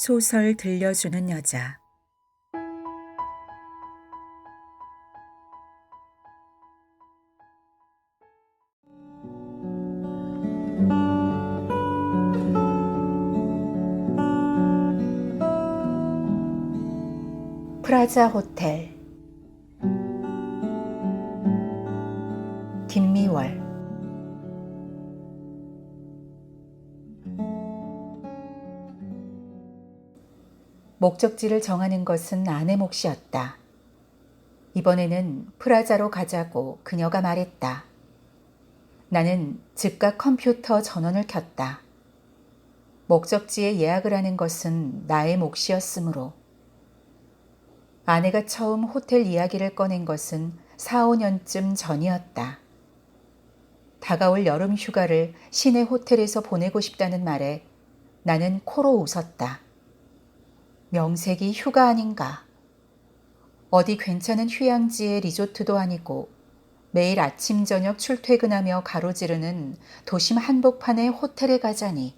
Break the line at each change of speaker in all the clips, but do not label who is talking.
소설 들려주는 여자. 프라자 호텔. 김미월. 목적지를 정하는 것은 아내 몫이었다. 이번에는 프라자로 가자고 그녀가 말했다. 나는 즉각 컴퓨터 전원을 켰다. 목적지에 예약을 하는 것은 나의 몫이었으므로. 아내가 처음 호텔 이야기를 꺼낸 것은 4, 5년쯤 전이었다. 다가올 여름 휴가를 시내 호텔에서 보내고 싶다는 말에 나는 코로 웃었다. 명색이 휴가 아닌가. 어디 괜찮은 휴양지의 리조트도 아니고 매일 아침 저녁 출퇴근하며 가로지르는 도심 한복판의 호텔에 가자니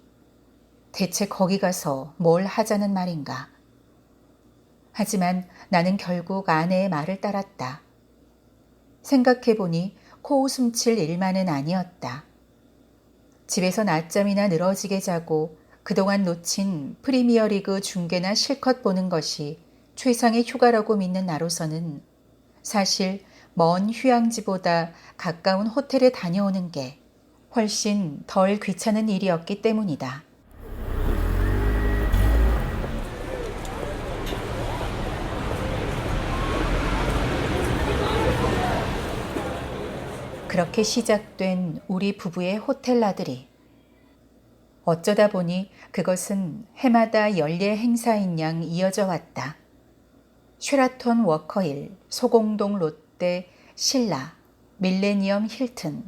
대체 거기 가서 뭘 하자는 말인가. 하지만 나는 결국 아내의 말을 따랐다. 생각해보니 코웃음 칠 일만은 아니었다. 집에서 낮잠이나 늘어지게 자고 그동안 놓친 프리미어리그 중계나 실컷 보는 것이 최상의 휴가라고 믿는 나로서는 사실 먼 휴양지보다 가까운 호텔에 다녀오는 게 훨씬 덜 귀찮은 일이었기 때문이다. 그렇게 시작된 우리 부부의 호텔 나들이. 어쩌다 보니 그것은 해마다 연례 행사인 양 이어져 왔다. 쉐라톤 워커힐, 소공동 롯데, 신라, 밀레니엄 힐튼.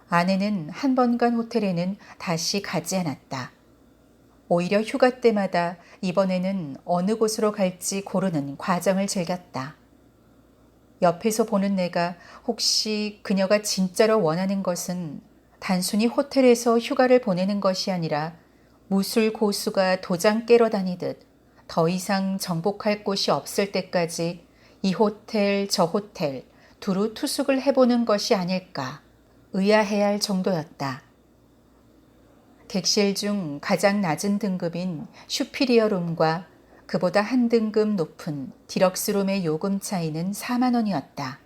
아내는 한 번 간 호텔에는 다시 가지 않았다. 오히려 휴가 때마다 이번에는 어느 곳으로 갈지 고르는 과정을 즐겼다. 옆에서 보는 내가 혹시 그녀가 진짜로 원하는 것은 단순히 호텔에서 휴가를 보내는 것이 아니라 무술 고수가 도장 깨러 다니듯 더 이상 정복할 곳이 없을 때까지 이 호텔 저 호텔 두루 투숙을 해보는 것이 아닐까 의아해할 정도였다. 객실 중 가장 낮은 등급인 슈피리어 룸과 그보다 한 등급 높은 디럭스룸의 요금 차이는 4만 원이었다.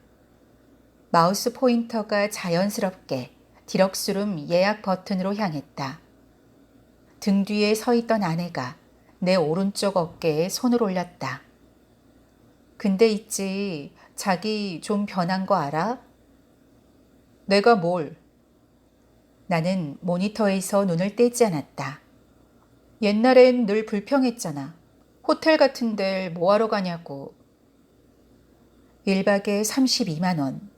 마우스 포인터가 자연스럽게 디럭스룸 예약 버튼으로 향했다. 등 뒤에 서 있던 아내가 내 오른쪽 어깨에 손을 올렸다. 근데 있지, 자기 좀 변한 거 알아? 내가 뭘? 나는 모니터에서 눈을 떼지 않았다. 옛날엔 늘 불평했잖아. 호텔 같은 데 뭐하러 가냐고. 1박에 32만 원,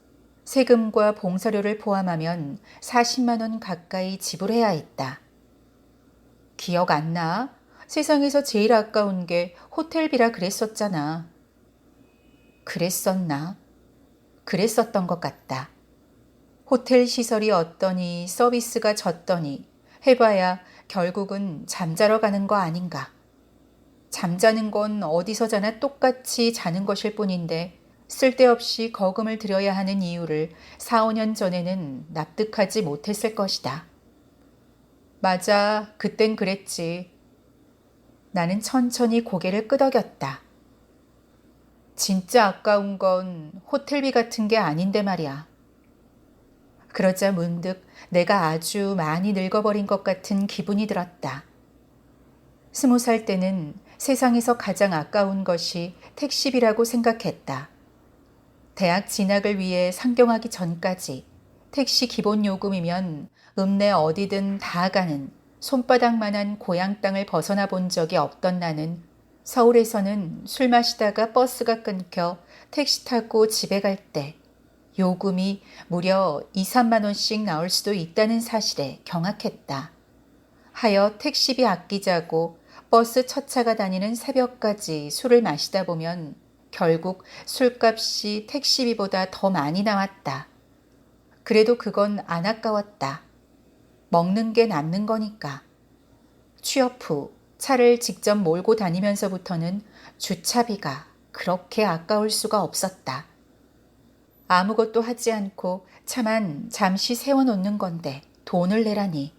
세금과 봉사료를 포함하면 40만 원 가까이 지불해야 했다. 기억 안 나? 세상에서 제일 아까운 게 호텔비라 그랬었잖아. 그랬었나? 그랬었던 것 같다. 호텔 시설이 어떠니 서비스가 졌더니 해봐야 결국은 잠자러 가는 거 아닌가. 잠자는 건 어디서 자나 똑같이 자는 것일 뿐인데 쓸데없이 거금을 들여야 하는 이유를 4, 5년 전에는 납득하지 못했을 것이다. 맞아, 그땐 그랬지. 나는 천천히 고개를 끄덕였다. 진짜 아까운 건 호텔비 같은 게 아닌데 말이야. 그러자 문득 내가 아주 많이 늙어버린 것 같은 기분이 들었다. 20살 때는 세상에서 가장 아까운 것이 택시비라고 생각했다. 대학 진학을 위해 상경하기 전까지 택시 기본 요금이면 읍내 어디든 다 가는 손바닥만한 고향 땅을 벗어나 본 적이 없던 나는 서울에서는 술 마시다가 버스가 끊겨 택시 타고 집에 갈 때 요금이 무려 2, 3만 원씩 나올 수도 있다는 사실에 경악했다. 하여 택시비 아끼자고 버스 첫 차가 다니는 새벽까지 술을 마시다 보면 결국 술값이 택시비보다 더 많이 나왔다. 그래도 그건 안 아까웠다. 먹는 게 남는 거니까. 취업 후 차를 직접 몰고 다니면서부터는 주차비가 그렇게 아까울 수가 없었다. 아무것도 하지 않고 차만 잠시 세워놓는 건데 돈을 내라니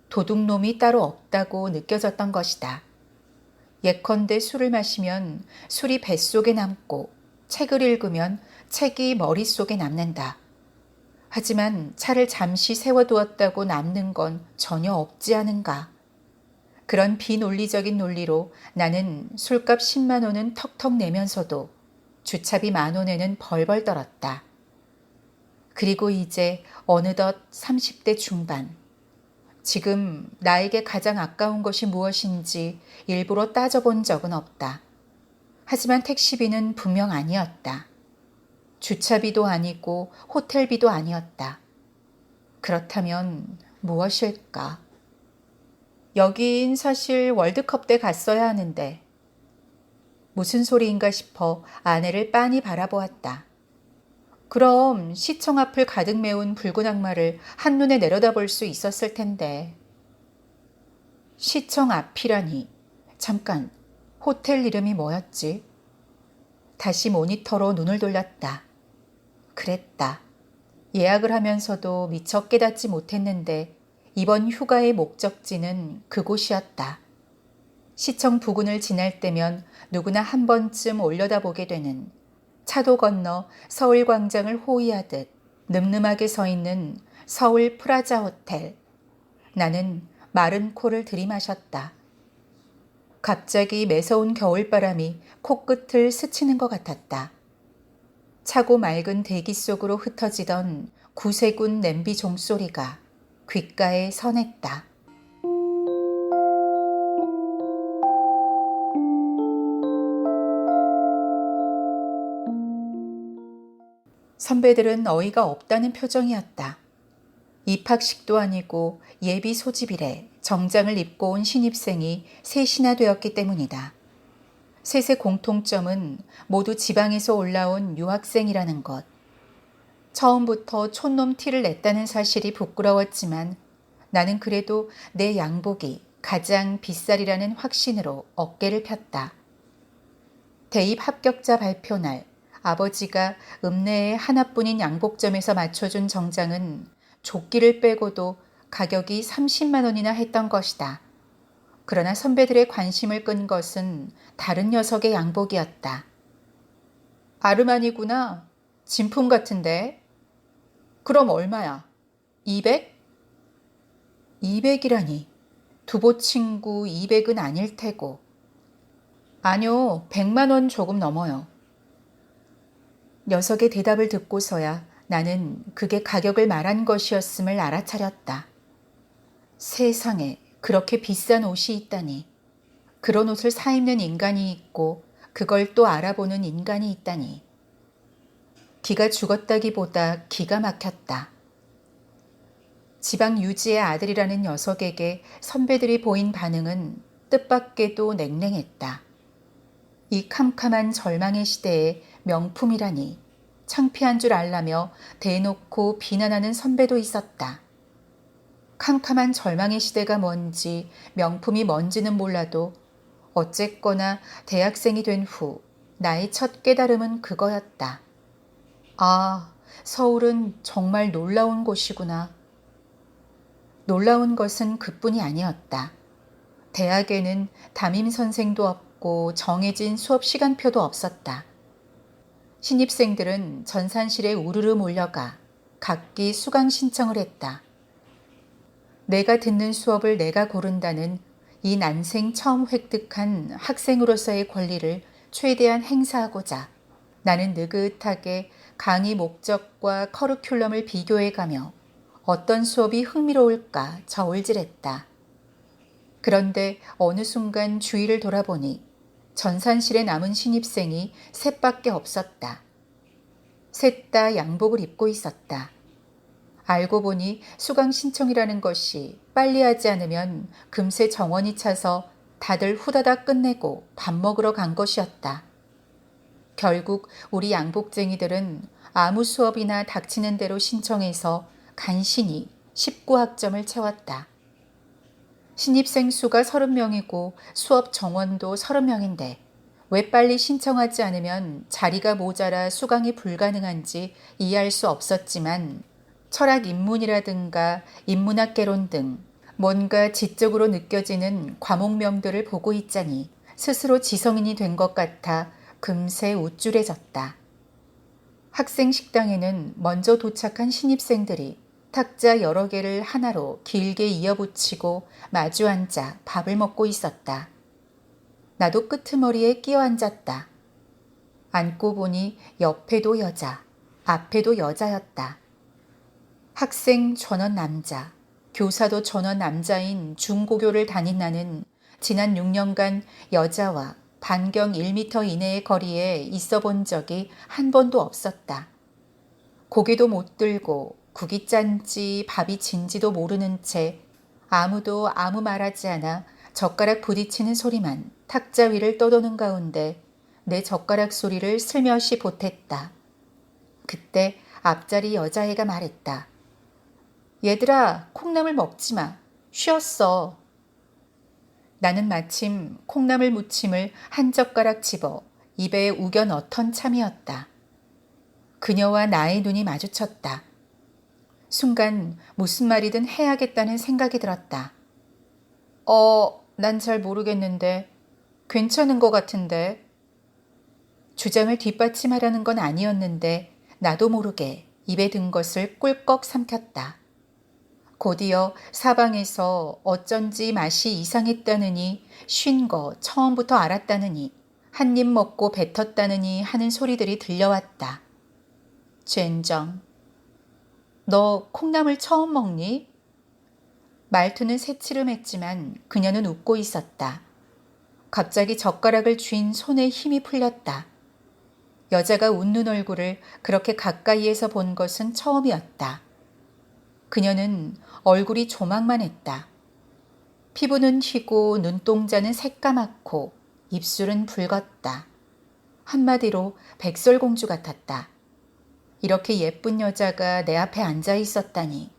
도둑놈이 따로 없다고 느껴졌던 것이다. 예컨대 술을 마시면 술이 뱃속에 남고 책을 읽으면 책이 머릿속에 남는다. 하지만 차를 잠시 세워두었다고 남는 건 전혀 없지 않은가. 그런 비논리적인 논리로 나는 술값 10만 원은 턱턱 내면서도 주차비 10,000원에는 벌벌 떨었다. 그리고 이제 어느덧 30대 중반. 지금 나에게 가장 아까운 것이 무엇인지 일부러 따져본 적은 없다. 하지만 택시비는 분명 아니었다. 주차비도 아니고 호텔비도 아니었다. 그렇다면 무엇일까? 여긴 사실 월드컵 때 갔어야 하는데. 무슨 소리인가 싶어 아내를 빤히 바라보았다. 그럼 시청 앞을 가득 메운 붉은 악마를 한눈에 내려다볼 수 있었을 텐데. 시청 앞이라니. 잠깐, 호텔 이름이 뭐였지? 다시 모니터로 눈을 돌렸다. 그랬다. 예약을 하면서도 미처 깨닫지 못했는데 이번 휴가의 목적지는 그곳이었다. 시청 부근을 지날 때면 누구나 한 번쯤 올려다보게 되는, 차도 건너 서울광장을 호위하듯 늠름하게 서 있는 서울 프라자 호텔. 나는 마른 코를 들이마셨다. 갑자기 매서운 겨울바람이 코끝을 스치는 것 같았다. 차고 맑은 대기 속으로 흩어지던 구세군 냄비 종소리가 귓가에 선했다. 선배들은 어이가 없다는 표정이었다. 입학식도 아니고 예비 소집일에 정장을 입고 온 신입생이 셋이나 되었기 때문이다. 셋의 공통점은 모두 지방에서 올라온 유학생이라는 것. 처음부터 촌놈 티를 냈다는 사실이 부끄러웠지만 나는 그래도 내 양복이 가장 비쌀이라는 확신으로 어깨를 폈다. 대입 합격자 발표 날 아버지가 읍내의 하나뿐인 양복점에서 맞춰준 정장은 조끼를 빼고도 가격이 30만 원이나 했던 것이다. 그러나 선배들의 관심을 끈 것은 다른 녀석의 양복이었다. 아르마니구나. 진품 같은데. 그럼 얼마야? 200? 200이라니. 두보 친구 200은 아닐 테고. 아니요, 100만 원 조금 넘어요. 녀석의 대답을 듣고서야 나는 그게 가격을 말한 것이었음을 알아차렸다. 세상에 그렇게 비싼 옷이 있다니. 그런 옷을 사 입는 인간이 있고 그걸 또 알아보는 인간이 있다니. 기가 죽었다기보다 기가 막혔다. 지방 유지의 아들이라는 녀석에게 선배들이 보인 반응은 뜻밖에도 냉랭했다. 이 캄캄한 절망의 시대에 명품이라니 창피한 줄 알라며 대놓고 비난하는 선배도 있었다. 캄캄한 절망의 시대가 뭔지 명품이 뭔지는 몰라도 어쨌거나 대학생이 된 후 나의 첫 깨달음은 그거였다. 아, 서울은 정말 놀라운 곳이구나. 놀라운 것은 그뿐이 아니었다. 대학에는 담임 선생도 없고 정해진 수업 시간표도 없었다. 신입생들은 전산실에 우르르 몰려가 각기 수강 신청을 했다. 내가 듣는 수업을 내가 고른다는 이 난생 처음 획득한 학생으로서의 권리를 최대한 행사하고자 나는 느긋하게 강의 목적과 커리큘럼을 비교해가며 어떤 수업이 흥미로울까 저울질했다. 그런데 어느 순간 주위를 돌아보니 전산실에 남은 신입생이 셋밖에 없었다. 셋 다 양복을 입고 있었다. 알고 보니 수강 신청이라는 것이 빨리 하지 않으면 금세 정원이 차서 다들 후다닥 끝내고 밥 먹으러 간 것이었다. 결국 우리 양복쟁이들은 아무 수업이나 닥치는 대로 신청해서 간신히 19학점을 채웠다. 신입생 수가 30명이고 수업 정원도 30명인데 왜 빨리 신청하지 않으면 자리가 모자라 수강이 불가능한지 이해할 수 없었지만 철학 인문이라든가 인문학개론 등 뭔가 지적으로 느껴지는 과목명들을 보고 있자니 스스로 지성인이 된 것 같아 금세 우쭐해졌다. 학생 식당에는 먼저 도착한 신입생들이 탁자 여러 개를 하나로 길게 이어붙이고 마주 앉아 밥을 먹고 있었다. 나도 끄트머리에 끼어 앉았다. 앉고 보니 옆에도 여자, 앞에도 여자였다. 학생 전원 남자, 교사도 전원 남자인 중고교를 다닌 나는 지난 6년간 여자와 반경 1m 이내의 거리에 있어 본 적이 한 번도 없었다. 고개도 못 들고 국이 짠지 밥이 진지도 모르는 채 아무도 아무 말하지 않아 젓가락 부딪히는 소리만 탁자 위를 떠도는 가운데 내 젓가락 소리를 슬며시 보탰다. 그때 앞자리 여자애가 말했다. 얘들아, 콩나물 먹지 마. 쉬었어. 나는 마침 콩나물 무침을 한 젓가락 집어 입에 우겨 넣던 참이었다. 그녀와 나의 눈이 마주쳤다. 순간 무슨 말이든 해야겠다는 생각이 들었다. 난 잘 모르겠는데 괜찮은 것 같은데. 주장을 뒷받침하려는 건 아니었는데 나도 모르게 입에 든 것을 꿀꺽 삼켰다. 곧이어 사방에서 어쩐지 맛이 이상했다느니 쉰 거 처음부터 알았다느니 한 입 먹고 뱉었다느니 하는 소리들이 들려왔다. 젠장. 너 콩나물 처음 먹니? 말투는 새치름했지만 그녀는 웃고 있었다. 갑자기 젓가락을 쥔 손에 힘이 풀렸다. 여자가 웃는 얼굴을 그렇게 가까이에서 본 것은 처음이었다. 그녀는 얼굴이 조망만 했다. 피부는 희고 눈동자는 새까맣고 입술은 붉었다. 한마디로 백설공주 같았다. 이렇게 예쁜 여자가 내 앞에 앉아 있었다니.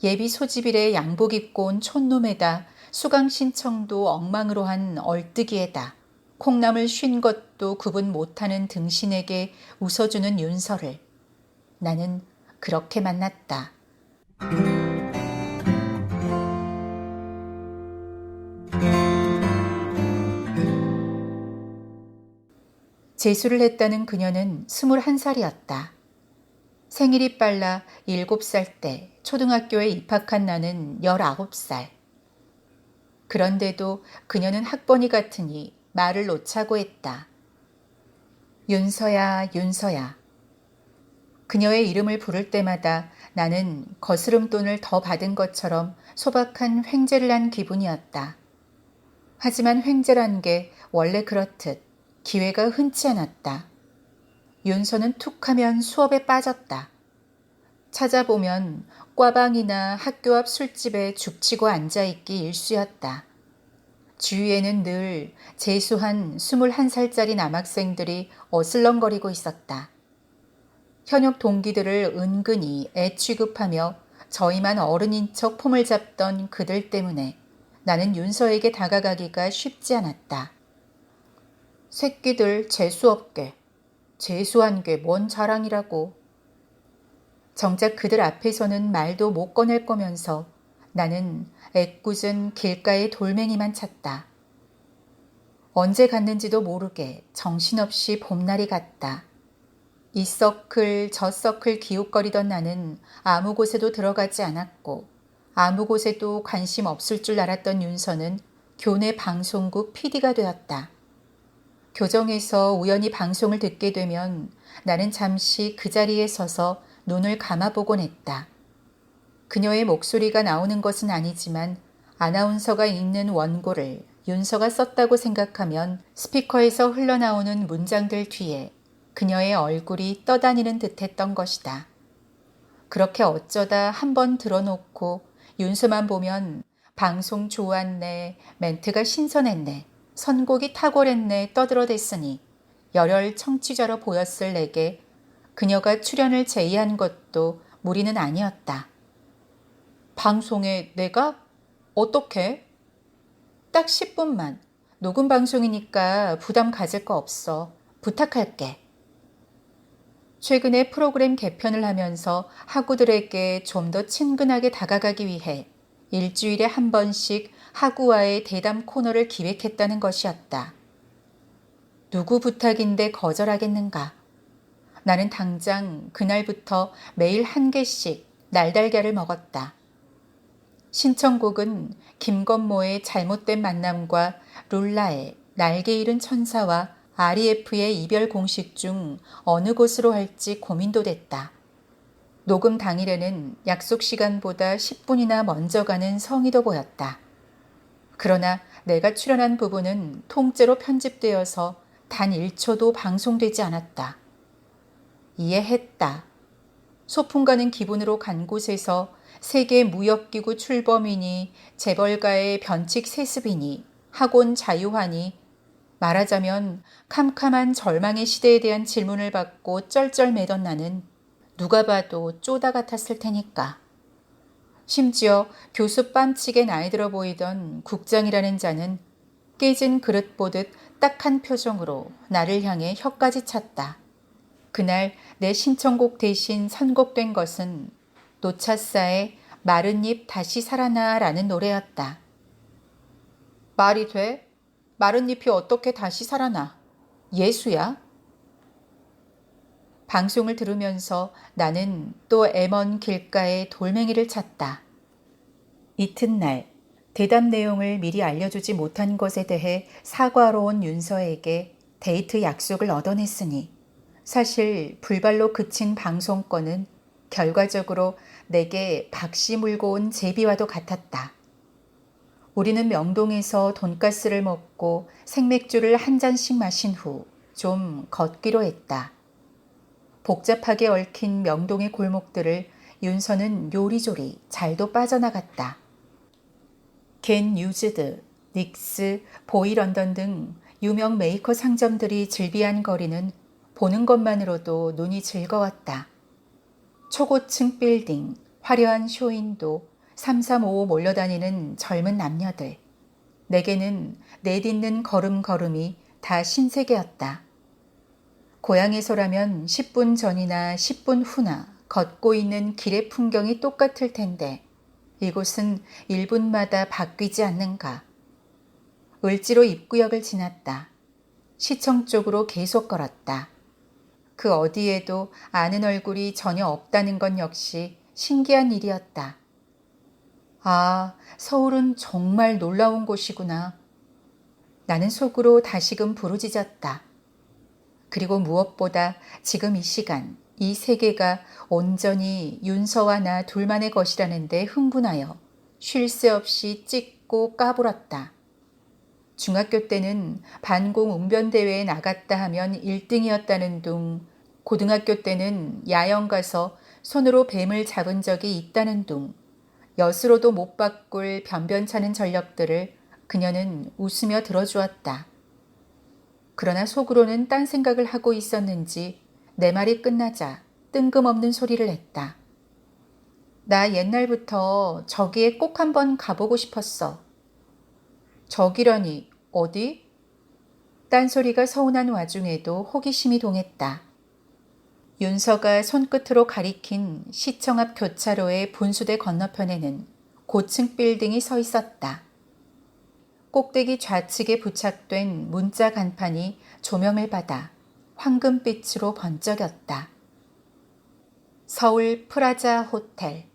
예비 소집일에 양복 입고 온 촌놈에다 수강 신청도 엉망으로 한 얼뜨기에다 콩나물 쉰 것도 구분 못하는 등신에게 웃어주는 윤서를 나는 그렇게 만났다. 재수를 했다는 그녀는 21살이었다. 생일이 빨라 7살 때 초등학교에 입학한 나는 19살. 그런데도 그녀는 학번이 같으니 말을 놓자고 했다. 윤서야, 윤서야. 그녀의 이름을 부를 때마다 나는 거스름돈을 더 받은 것처럼 소박한 횡재를 한 기분이었다. 하지만 횡재란 게 원래 그렇듯 기회가 흔치 않았다. 윤서는 툭하면 수업에 빠졌다. 찾아보면 꽈방이나 학교 앞 술집에 죽치고 앉아있기 일쑤였다. 주위에는 늘 재수한 21살짜리 남학생들이 어슬렁거리고 있었다. 현역 동기들을 은근히 애 취급하며 저희만 어른인 척 폼을 잡던 그들 때문에 나는 윤서에게 다가가기가 쉽지 않았다. 새끼들 재수없게. 재수한 게 뭔 자랑이라고. 정작 그들 앞에서는 말도 못 꺼낼 거면서 나는 애꿎은 길가의 돌멩이만 찾다. 언제 갔는지도 모르게 정신없이 봄날이 갔다. 이 서클 저 서클 기웃거리던 나는 아무 곳에도 들어가지 않았고 아무 곳에도 관심 없을 줄 알았던 윤서는 교내 방송국 PD가 되었다. 교정에서 우연히 방송을 듣게 되면 나는 잠시 그 자리에 서서 눈을 감아보곤 했다. 그녀의 목소리가 나오는 것은 아니지만 아나운서가 읽는 원고를 윤서가 썼다고 생각하면 스피커에서 흘러나오는 문장들 뒤에 그녀의 얼굴이 떠다니는 듯했던 것이다. 그렇게 어쩌다 한번 들어놓고 윤서만 보면 방송 좋았네, 멘트가 신선했네, 선곡이 탁월했네 떠들어댔으니 열혈 청취자로 보였을 내게 그녀가 출연을 제의한 것도 무리는 아니었다. 방송에 내가? 어떻게? 딱 10분만. 녹음 방송이니까 부담 가질 거 없어. 부탁할게. 최근에 프로그램 개편을 하면서 학우들에게 좀 더 친근하게 다가가기 위해 일주일에 한 번씩 학우와의 대담 코너를 기획했다는 것이었다. 누구 부탁인데 거절하겠는가? 나는 당장 그날부터 매일 한 개씩 날달걀을 먹었다. 신청곡은 김건모의 잘못된 만남과 룰라의 날개 잃은 천사와 REF의 이별 공식 중 어느 곳으로 할지 고민도 됐다. 녹음 당일에는 약속 시간보다 10분이나 먼저 가는 성의도 보였다. 그러나 내가 출연한 부분은 통째로 편집되어서 단 1초도 방송되지 않았다. 이해했다. 소풍 가는 기분으로 간 곳에서 세계 무역기구 출범이니 재벌가의 변칙 세습이니 학원 자유화니 말하자면 캄캄한 절망의 시대에 대한 질문을 받고 쩔쩔매던 나는 누가 봐도 쪼다 같았을 테니까. 심지어 교수 뺨치게 나이 들어 보이던 국장이라는 자는 깨진 그릇 보듯 딱한 표정으로 나를 향해 혀까지 찼다. 그날 내 신청곡 대신 선곡된 것은 노차사의 마른 잎 다시 살아나라는 노래였다. 말이 돼? 마른 잎이 어떻게 다시 살아나? 예수야? 방송을 들으면서 나는 또 M1 길가에 돌멩이를 찾다. 이튿날 대담 내용을 미리 알려주지 못한 것에 대해 사과하러 온 윤서에게 데이트 약속을 얻어냈으니 사실 불발로 그친 방송권은 결과적으로 내게 박씨 물고 온 제비와도 같았다. 우리는 명동에서 돈가스를 먹고 생맥주를 한 잔씩 마신 후 좀 걷기로 했다. 복잡하게 얽힌 명동의 골목들을 윤서는 요리조리 잘도 빠져나갔다. 겐 유즈드, 닉스, 보이런던 등 유명 메이커 상점들이 즐비한 거리는 보는 것만으로도 눈이 즐거웠다. 초고층 빌딩, 화려한 쇼윈도, 3355 몰려다니는 젊은 남녀들. 내게는 내딛는 걸음걸음이 다 신세계였다. 고향에서라면 10분 전이나 10분 후나 걷고 있는 길의 풍경이 똑같을 텐데 이곳은 1분마다 바뀌지 않는가. 을지로 입구역을 지났다. 시청 쪽으로 계속 걸었다. 그 어디에도 아는 얼굴이 전혀 없다는 건 역시 신기한 일이었다. 아, 서울은 정말 놀라운 곳이구나. 나는 속으로 다시금 부르짖었다. 그리고 무엇보다 지금 이 시간, 이 세계가 온전히 윤서와 나 둘만의 것이라는 데 흥분하여 쉴 새 없이 찍고 까불었다. 중학교 때는 반공 웅변대회에 나갔다 하면 1등이었다는 둥, 고등학교 때는 야영 가서 손으로 뱀을 잡은 적이 있다는 둥, 엿으로도 못 바꿀 변변찮은 전력들을 그녀는 웃으며 들어주었다. 그러나 속으로는 딴 생각을 하고 있었는지 내 말이 끝나자 뜬금없는 소리를 냈다. 나 옛날부터 저기에 꼭 한번 가보고 싶었어. 저기라니 어디? 딴소리가 서운한 와중에도 호기심이 동했다. 윤서가 손끝으로 가리킨 시청 앞 교차로의 분수대 건너편에는 고층 빌딩이 서 있었다. 꼭대기 좌측에 부착된 문자 간판이 조명을 받아 황금빛으로 번쩍였다. 서울 프라자 호텔.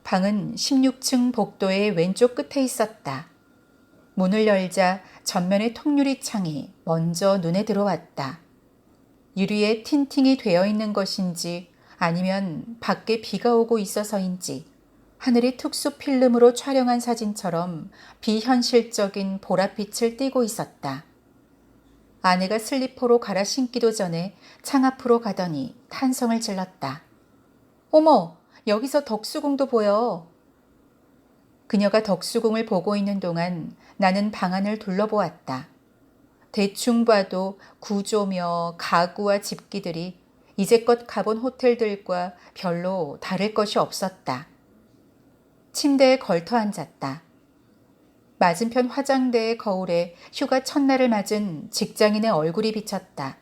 방은 16층 복도의 왼쪽 끝에 있었다. 문을 열자 전면의 통유리 창이 먼저 눈에 들어왔다. 유리에 틴팅이 되어 있는 것인지 아니면 밖에 비가 오고 있어서인지 하늘이 특수 필름으로 촬영한 사진처럼 비현실적인 보랏빛을 띠고 있었다. 아내가 슬리퍼로 갈아 신기도 전에 창 앞으로 가더니 탄성을 질렀다. 어머, 여기서 덕수궁도 보여. 그녀가 덕수궁을 보고 있는 동안 나는 방 안을 둘러보았다. 대충 봐도 구조며 가구와 집기들이 이제껏 가본 호텔들과 별로 다를 것이 없었다. 침대에 걸터 앉았다. 맞은편 화장대의 거울에 휴가 첫날을 맞은 직장인의 얼굴이 비쳤다.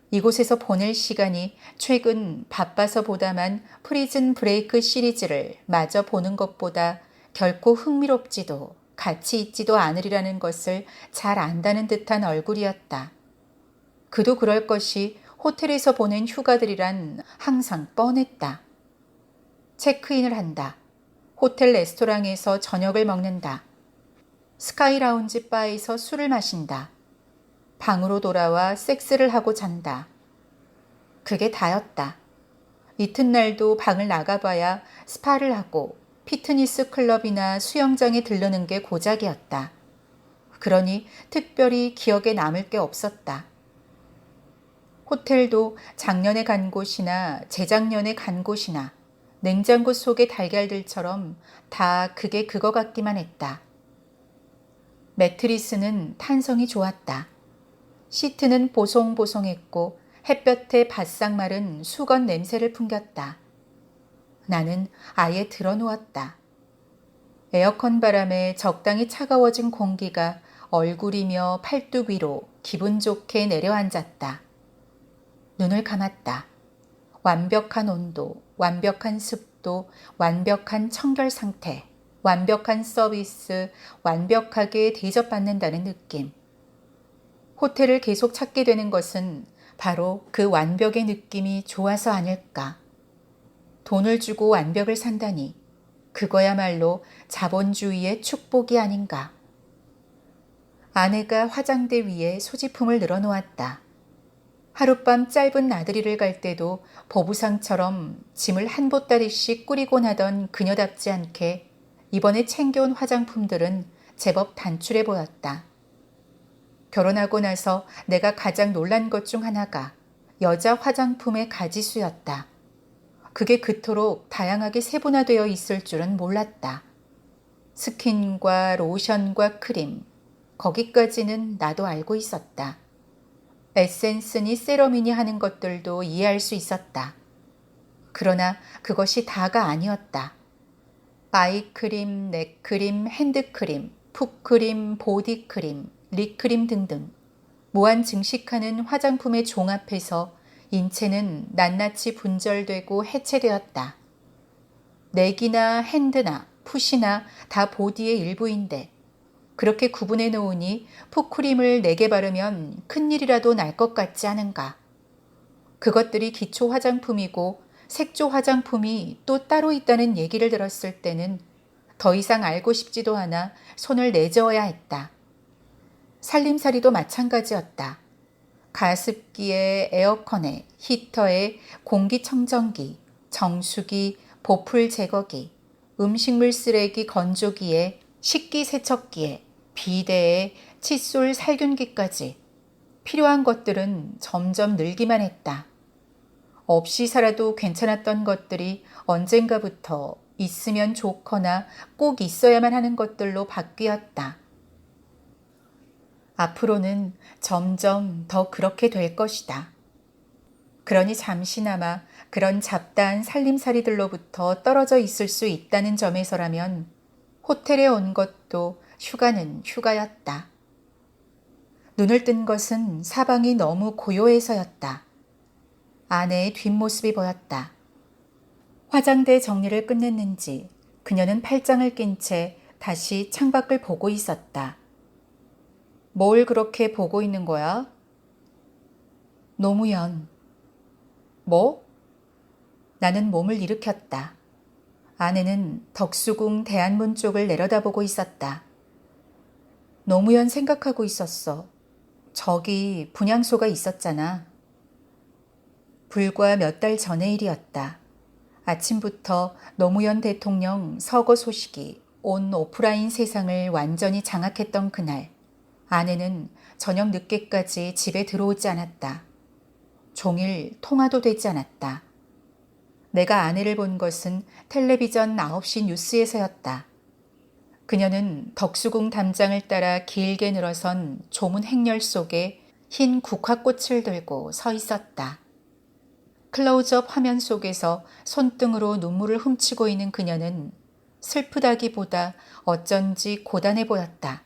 이곳에서 보낼 시간이 최근 바빠서 보다만 프리즌 브레이크 시리즈를 마저 보는 것보다 결코 흥미롭지도 가치 있지도 않으리라는 것을 잘 안다는 듯한 얼굴이었다. 그도 그럴 것이 호텔에서 보낸 휴가들이란 항상 뻔했다. 체크인을 한다. 호텔 레스토랑에서 저녁을 먹는다. 스카이 라운지 바에서 술을 마신다. 방으로 돌아와 섹스를 하고 잔다. 그게 다였다. 이튿날도 방을 나가봐야 스파를 하고 피트니스 클럽이나 수영장에 들르는 게 고작이었다. 그러니 특별히 기억에 남을 게 없었다. 호텔도 작년에 간 곳이나 재작년에 간 곳이나 냉장고 속의 달걀들처럼 다 그게 그거 같기만 했다. 매트리스는 탄성이 좋았다. 시트는 보송보송했고 햇볕에 바싹 마른 수건 냄새를 풍겼다. 나는 아예 들어누웠다. 에어컨 바람에 적당히 차가워진 공기가 얼굴이며 팔뚝 위로 기분 좋게 내려앉았다. 눈을 감았다. 완벽한 온도, 완벽한 습도, 완벽한 청결 상태, 완벽한 서비스, 완벽하게 대접받는다는 느낌. 호텔을 계속 찾게 되는 것은 바로 그 완벽의 느낌이 좋아서 아닐까. 돈을 주고 완벽을 산다니 그거야말로 자본주의의 축복이 아닌가. 아내가 화장대 위에 소지품을 늘어놓았다. 하룻밤 짧은 나들이를 갈 때도 보부상처럼 짐을 한 보따리씩 꾸리곤 하던 그녀답지 않게 이번에 챙겨온 화장품들은 제법 단출해 보였다. 결혼하고 나서 내가 가장 놀란 것 중 하나가 여자 화장품의 가지수였다. 그게 그토록 다양하게 세분화되어 있을 줄은 몰랐다. 스킨과 로션과 크림, 거기까지는 나도 알고 있었다. 에센스니 세럼이니 하는 것들도 이해할 수 있었다. 그러나 그것이 다가 아니었다. 아이크림, 넥크림, 핸드크림, 풋크림, 보디크림, 립크림 등등 무한 증식하는 화장품의 종합에서 인체는 낱낱이 분절되고 해체되었다. 넥이나 핸드나 풋이나 다 보디의 일부인데 그렇게 구분해 놓으니 풋크림을 4개 바르면 큰일이라도 날 것 같지 않은가. 그것들이 기초 화장품이고 색조 화장품이 또 따로 있다는 얘기를 들었을 때는 더 이상 알고 싶지도 않아 손을 내저어야 했다. 살림살이도 마찬가지였다. 가습기에 에어컨에 히터에 공기청정기, 정수기, 보풀 제거기, 음식물 쓰레기 건조기에 식기세척기에 비데에 칫솔 살균기까지 필요한 것들은 점점 늘기만 했다. 없이 살아도 괜찮았던 것들이 언젠가부터 있으면 좋거나 꼭 있어야만 하는 것들로 바뀌었다. 앞으로는 점점 더 그렇게 될 것이다. 그러니 잠시나마 그런 잡다한 살림살이들로부터 떨어져 있을 수 있다는 점에서라면 호텔에 온 것도 휴가는 휴가였다. 눈을 뜬 것은 사방이 너무 고요해서였다. 아내의 뒷모습이 보였다. 화장대 정리를 끝냈는지 그녀는 팔짱을 낀 채 다시 창밖을 보고 있었다. 뭘 그렇게 보고 있는 거야? 노무현. 뭐? 나는 몸을 일으켰다. 아내는 덕수궁 대안문 쪽을 내려다보고 있었다. 노무현 생각하고 있었어. 저기 분향소가 있었잖아. 불과 몇 달 전의 일이었다. 아침부터 노무현 대통령 서거 소식이 온 오프라인 세상을 완전히 장악했던 그날, 아내는 저녁 늦게까지 집에 들어오지 않았다. 종일 통화도 되지 않았다. 내가 아내를 본 것은 텔레비전 9시 뉴스에서였다. 그녀는 덕수궁 담장을 따라 길게 늘어선 조문 행렬 속에 흰 국화꽃을 들고 서 있었다. 클로즈업 화면 속에서 손등으로 눈물을 훔치고 있는 그녀는 슬프다기보다 어쩐지 고단해 보였다.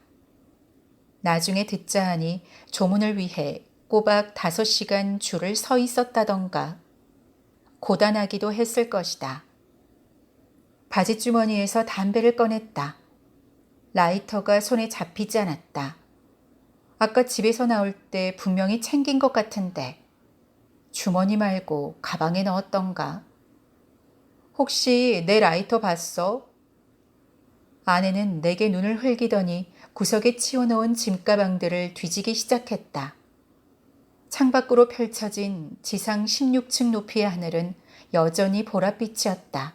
나중에 듣자 하니 조문을 위해 꼬박 5시간 줄을 서 있었다던가 고단하기도 했을 것이다. 바지주머니에서 담배를 꺼냈다. 라이터가 손에 잡히지 않았다. 아까 집에서 나올 때 분명히 챙긴 것 같은데 주머니 말고 가방에 넣었던가? 혹시 내 라이터 봤어? 아내는 내게 눈을 흘기더니 구석에 치워놓은 짐가방들을 뒤지기 시작했다. 창밖으로 펼쳐진 지상 16층 높이의 하늘은 여전히 보랏빛이었다.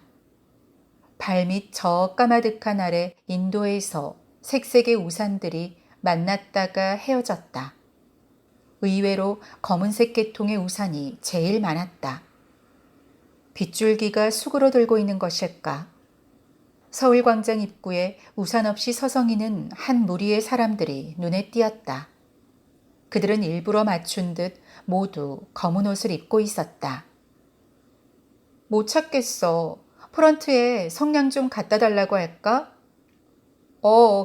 발밑 저 까마득한 아래 인도에서 색색의 우산들이 만났다가 헤어졌다. 의외로 검은색 계통의 우산이 제일 많았다. 빗줄기가 수그러들고 있는 것일까? 서울광장 입구에 우산 없이 서성이는 한 무리의 사람들이 눈에 띄었다. 그들은 일부러 맞춘 듯 모두 검은 옷을 입고 있었다. 못 찾겠어. 프런트에 성냥 좀 갖다 달라고 할까?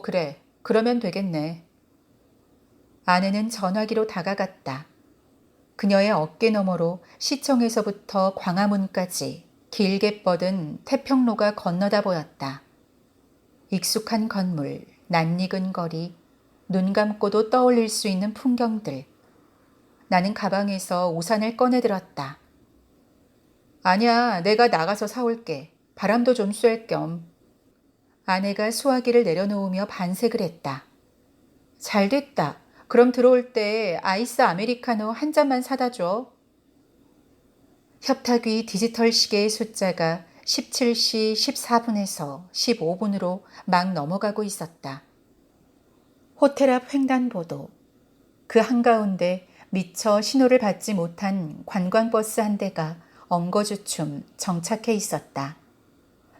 그래. 그러면 되겠네. 아내는 전화기로 다가갔다. 그녀의 어깨 너머로 시청에서부터 광화문까지 길게 뻗은 태평로가 건너다 보였다. 익숙한 건물, 낯익은 거리, 눈 감고도 떠올릴 수 있는 풍경들. 나는 가방에서 우산을 꺼내들었다. 아니야, 내가 나가서 사올게. 바람도 좀 쐴 겸. 아내가 수화기를 내려놓으며 반색을 했다. 잘 됐다. 그럼 들어올 때 아이스 아메리카노 한 잔만 사다 줘. 협탁위 디지털 시계의 숫자가 17시 14분에서 15분으로 막 넘어가고 있었다. 호텔 앞 횡단보도. 그 한가운데 미처 신호를 받지 못한 관광버스 한 대가 엉거주춤 정착해 있었다.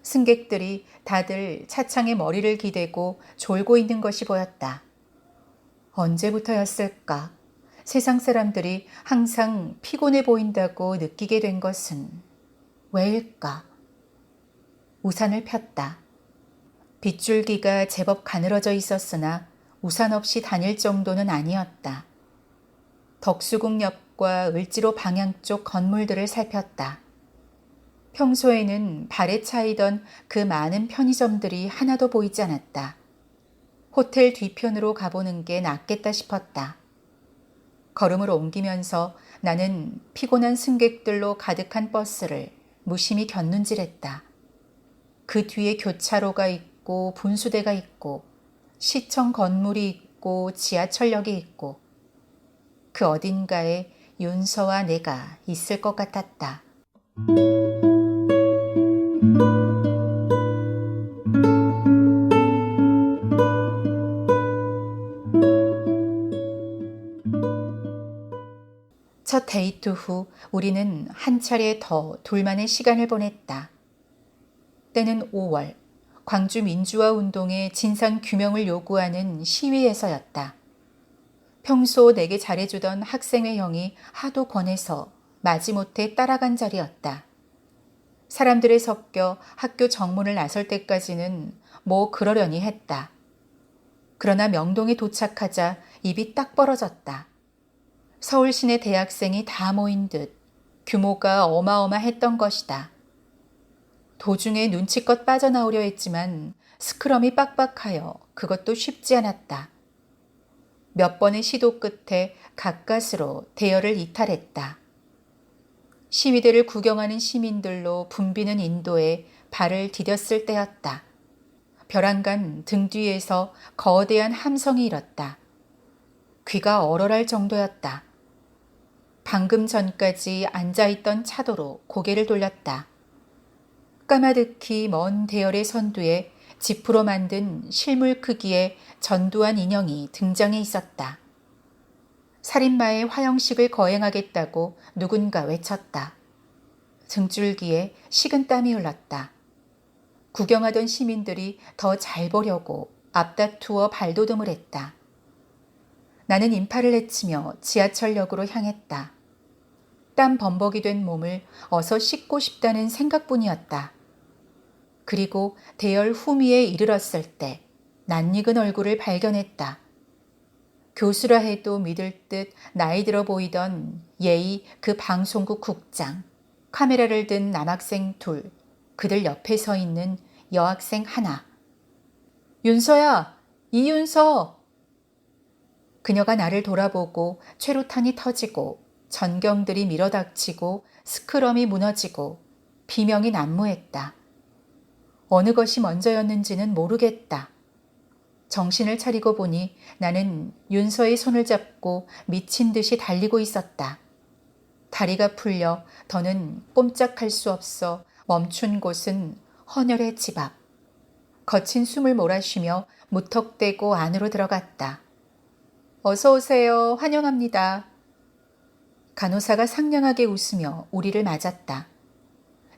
승객들이 다들 차창에 머리를 기대고 졸고 있는 것이 보였다. 언제부터였을까? 세상 사람들이 항상 피곤해 보인다고 느끼게 된 것은 왜일까? 우산을 폈다. 빗줄기가 제법 가늘어져 있었으나 우산 없이 다닐 정도는 아니었다. 덕수궁역과 을지로 방향 쪽 건물들을 살폈다. 평소에는 발에 차이던 그 많은 편의점들이 하나도 보이지 않았다. 호텔 뒤편으로 가보는 게 낫겠다 싶었다. 걸음을 옮기면서 나는 피곤한 승객들로 가득한 버스를 무심히 곁눈질했다. 그 뒤에 교차로가 있고 분수대가 있고 시청 건물이 있고 지하철역이 있고 그 어딘가에 윤서와 내가 있을 것 같았다. 첫 데이트 후 우리는 한 차례 더 둘만의 시간을 보냈다. 때는 5월, 광주 민주화 운동의 진상 규명을 요구하는 시위에서였다. 평소 내게 잘해주던 학생회 형이 하도 권해서 마지못해 따라간 자리였다. 사람들에 섞여 학교 정문을 나설 때까지는 뭐 그러려니 했다. 그러나 명동에 도착하자 입이 딱 벌어졌다. 서울 시내 대학생이 다 모인 듯 규모가 어마어마했던 것이다. 도중에 눈치껏 빠져나오려 했지만 스크럼이 빡빡하여 그것도 쉽지 않았다. 몇 번의 시도 끝에 가까스로 대열을 이탈했다. 시위대를 구경하는 시민들로 붐비는 인도에 발을 디뎠을 때였다. 벼랑간 등 뒤에서 거대한 함성이 일었다. 귀가 얼얼할 정도였다. 방금 전까지 앉아있던 차도로 고개를 돌렸다. 까마득히 먼 대열의 선두에 지프로 만든 실물 크기의 전두환 인형이 등장해 있었다. 살인마의 화형식을 거행하겠다고 누군가 외쳤다. 등줄기에 식은땀이 흘렀다. 구경하던 시민들이 더 잘 보려고 앞다투어 발돋움을 했다. 나는 인파를 헤치며 지하철역으로 향했다. 땀 범벅이 된 몸을 어서 씻고 싶다는 생각뿐이었다. 그리고 대열 후미에 이르렀을 때 낯익은 얼굴을 발견했다. 교수라 해도 믿을 듯 나이 들어 보이던 예의 그 방송국 국장, 카메라를 든 남학생 둘, 그들 옆에 서 있는 여학생 하나. 윤서야, 이윤서! 그녀가 나를 돌아보고 최루탄이 터지고 전경들이 밀어닥치고 스크럼이 무너지고 비명이 난무했다. 어느 것이 먼저였는지는 모르겠다. 정신을 차리고 보니 나는 윤서의 손을 잡고 미친 듯이 달리고 있었다. 다리가 풀려 더는 꼼짝할 수 없어 멈춘 곳은 헌혈의 집 앞. 거친 숨을 몰아쉬며 무턱대고 안으로 들어갔다. 어서 오세요. 환영합니다. 간호사가 상냥하게 웃으며 우리를 맞았다.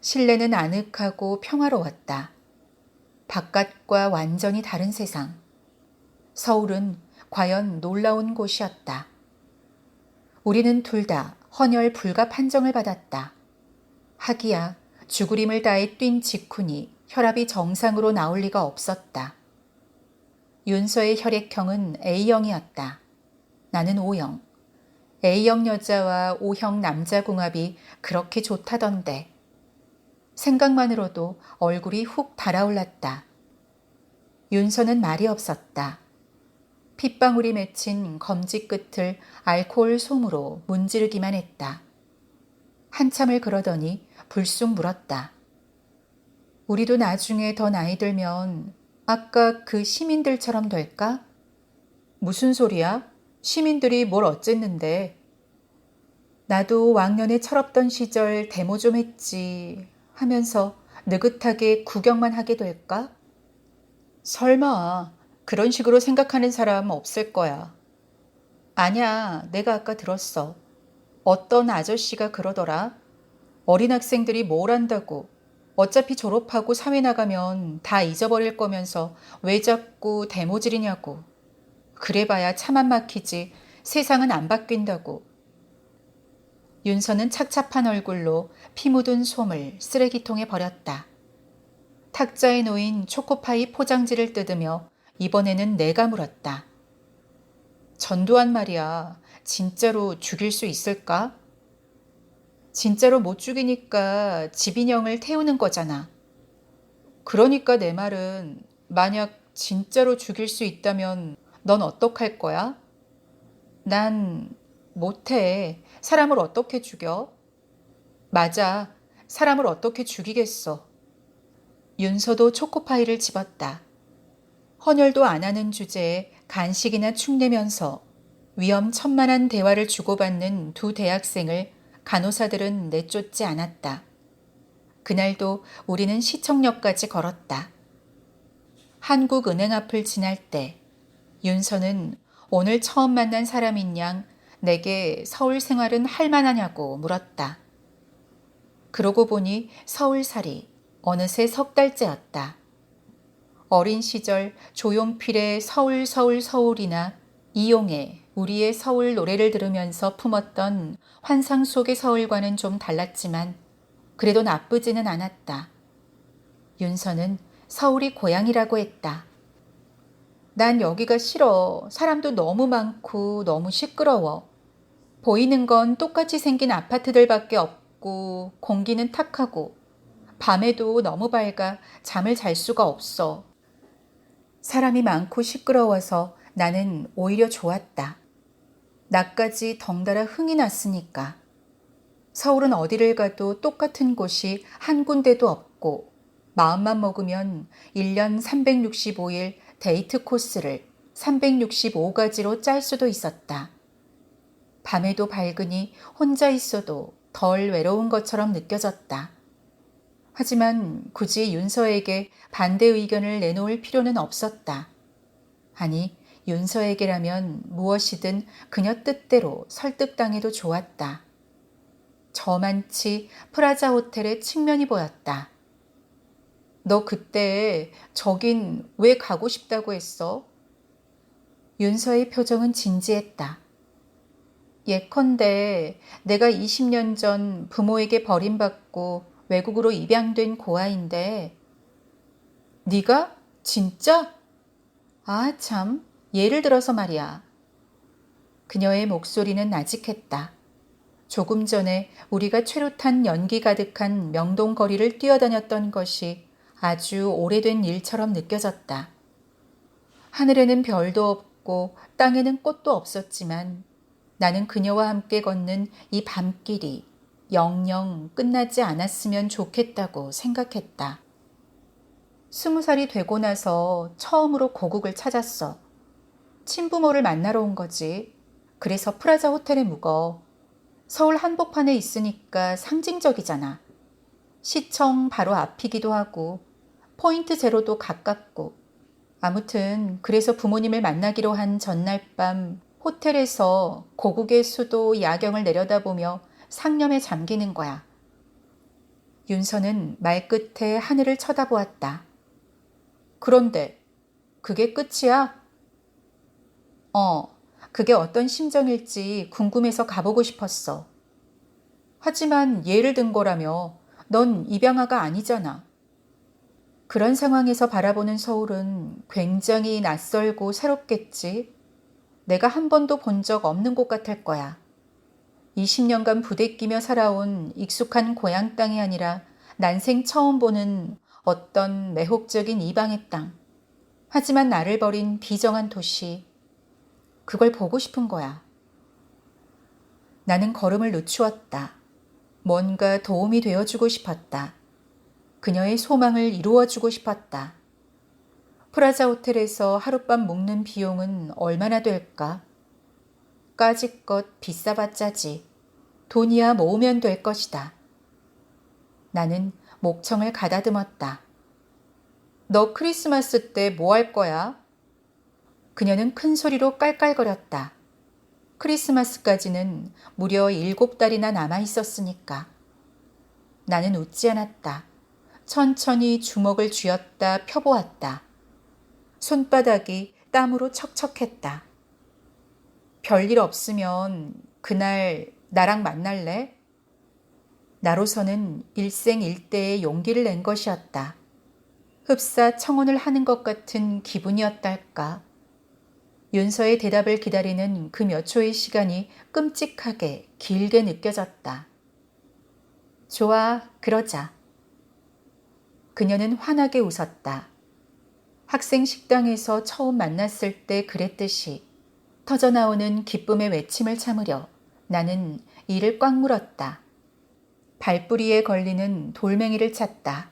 실내는 아늑하고 평화로웠다. 바깥과 완전히 다른 세상. 서울은 과연 놀라운 곳이었다. 우리는 둘 다 헌혈 불가 판정을 받았다. 하기야 죽으림을 다해 뛴 직후니 혈압이 정상으로 나올 리가 없었다. 윤서의 혈액형은 A형이었다. 나는 O형. A형 여자와 O형 남자 궁합이 그렇게 좋다던데. 생각만으로도 얼굴이 훅 달아올랐다. 윤서는 말이 없었다. 핏방울이 맺힌 검지 끝을 알코올 솜으로 문지르기만 했다. 한참을 그러더니 불쑥 물었다. 우리도 나중에 더 나이 들면 아까 그 시민들처럼 될까? 무슨 소리야? 시민들이 뭘 어쨌는데. 나도 왕년에 철없던 시절 데모 좀 했지 하면서 느긋하게 구경만 하게 될까? 설마 그런 식으로 생각하는 사람 없을 거야. 아냐, 내가 아까 들었어. 어떤 아저씨가 그러더라. 어린 학생들이 뭘 안다고. 어차피 졸업하고 사회 나가면 다 잊어버릴 거면서 왜 자꾸 대모질이냐고. 그래봐야 차만 막히지 세상은 안 바뀐다고. 윤서는 착잡한 얼굴로 피 묻은 솜을 쓰레기통에 버렸다. 탁자에 놓인 초코파이 포장지를 뜯으며 이번에는 내가 물었다. 전두환 말이야. 진짜로 죽일 수 있을까? 진짜로 못 죽이니까 집인형을 태우는 거잖아. 그러니까 내 말은 만약 진짜로 죽일 수 있다면 넌 어떡할 거야? 난 못해. 사람을 어떻게 죽여? 맞아. 사람을 어떻게 죽이겠어. 윤서도 초코파이를 집었다. 헌혈도 안 하는 주제에 간식이나 축내면서 위험천만한 대화를 주고받는 두 대학생을 간호사들은 내쫓지 않았다. 그날도 우리는 시청역까지 걸었다. 한국은행 앞을 지날 때 윤서는 오늘 처음 만난 사람인 양 내게 서울 생활은 할 만하냐고 물었다. 그러고 보니 서울살이 어느새 석 달째였다. 어린 시절 조용필의 서울 서울 서울이나 이용의 우리의 서울 노래를 들으면서 품었던 환상 속의 서울과는 좀 달랐지만 그래도 나쁘지는 않았다. 윤서는 서울이 고향이라고 했다. 난 여기가 싫어. 사람도 너무 많고 너무 시끄러워. 보이는 건 똑같이 생긴 아파트들밖에 없고 공기는 탁하고 밤에도 너무 밝아 잠을 잘 수가 없어. 사람이 많고 시끄러워서 나는 오히려 좋았다. 나까지 덩달아 흥이 났으니까. 서울은 어디를 가도 똑같은 곳이 한 군데도 없고 마음만 먹으면 1년 365일 데이트 코스를 365가지로 짤 수도 있었다. 밤에도 밝으니 혼자 있어도 덜 외로운 것처럼 느껴졌다. 하지만 굳이 윤서에게 반대 의견을 내놓을 필요는 없었다. 아니, 윤서에게라면 무엇이든 그녀 뜻대로 설득당해도 좋았다. 저만치 프라자 호텔의 측면이 보였다. 너 그때 저긴 왜 가고 싶다고 했어? 윤서의 표정은 진지했다. 예컨대 내가 20년 전 부모에게 버림받고 외국으로 입양된 고아인데 네가? 진짜? 아, 참. 예를 들어서 말이야. 그녀의 목소리는 나직했다. 조금 전에 우리가 최루탄 연기 가득한 명동 거리를 뛰어다녔던 것이 아주 오래된 일처럼 느껴졌다. 하늘에는 별도 없고 땅에는 꽃도 없었지만 나는 그녀와 함께 걷는 이 밤길이 영영 끝나지 않았으면 좋겠다고 생각했다. 20살이 되고 나서 처음으로 고국을 찾았어. 친부모를 만나러 온 거지. 그래서 프라자 호텔에 묵어. 서울 한복판에 있으니까 상징적이잖아. 시청 바로 앞이기도 하고 포인트 제로도 가깝고. 아무튼 그래서 부모님을 만나기로 한 전날 밤 호텔에서 고국의 수도 야경을 내려다보며 상념에 잠기는 거야. 윤서는 말끝에 하늘을 쳐다보았다. 그런데 그게 끝이야? 그게 어떤 심정일지 궁금해서 가보고 싶었어. 하지만 예를 든 거라며 넌 입양아가 아니잖아. 그런 상황에서 바라보는 서울은 굉장히 낯설고 새롭겠지. 내가 한 번도 본 적 없는 곳 같을 거야. 20년간 부대끼며 살아온 익숙한 고향 땅이 아니라 난생 처음 보는 어떤 매혹적인 이방의 땅. 하지만 나를 버린 비정한 도시. 그걸 보고 싶은 거야. 나는 걸음을 늦추었다. 뭔가 도움이 되어주고 싶었다. 그녀의 소망을 이루어주고 싶었다. 프라자 호텔에서 하룻밤 묵는 비용은 얼마나 될까? 까짓것 비싸봤자지. 돈이야 모으면 될 것이다. 나는 목청을 가다듬었다. 너 크리스마스 때 뭐 할 거야? 그녀는 큰 소리로 깔깔거렸다. 크리스마스까지는 무려 7달이나 남아 있었으니까. 나는 웃지 않았다. 천천히 주먹을 쥐었다 펴보았다. 손바닥이 땀으로 척척했다. 별일 없으면 그날 나랑 만날래? 나로서는 일생일대의 용기를 낸 것이었다. 흡사 청혼을 하는 것 같은 기분이었달까. 윤서의 대답을 기다리는 그 몇 초의 시간이 끔찍하게 길게 느껴졌다. 좋아, 그러자. 그녀는 환하게 웃었다. 학생 식당에서 처음 만났을 때 그랬듯이 터져나오는 기쁨의 외침을 참으려 나는 이를 꽉 물었다. 발뿌리에 걸리는 돌멩이를 찾다.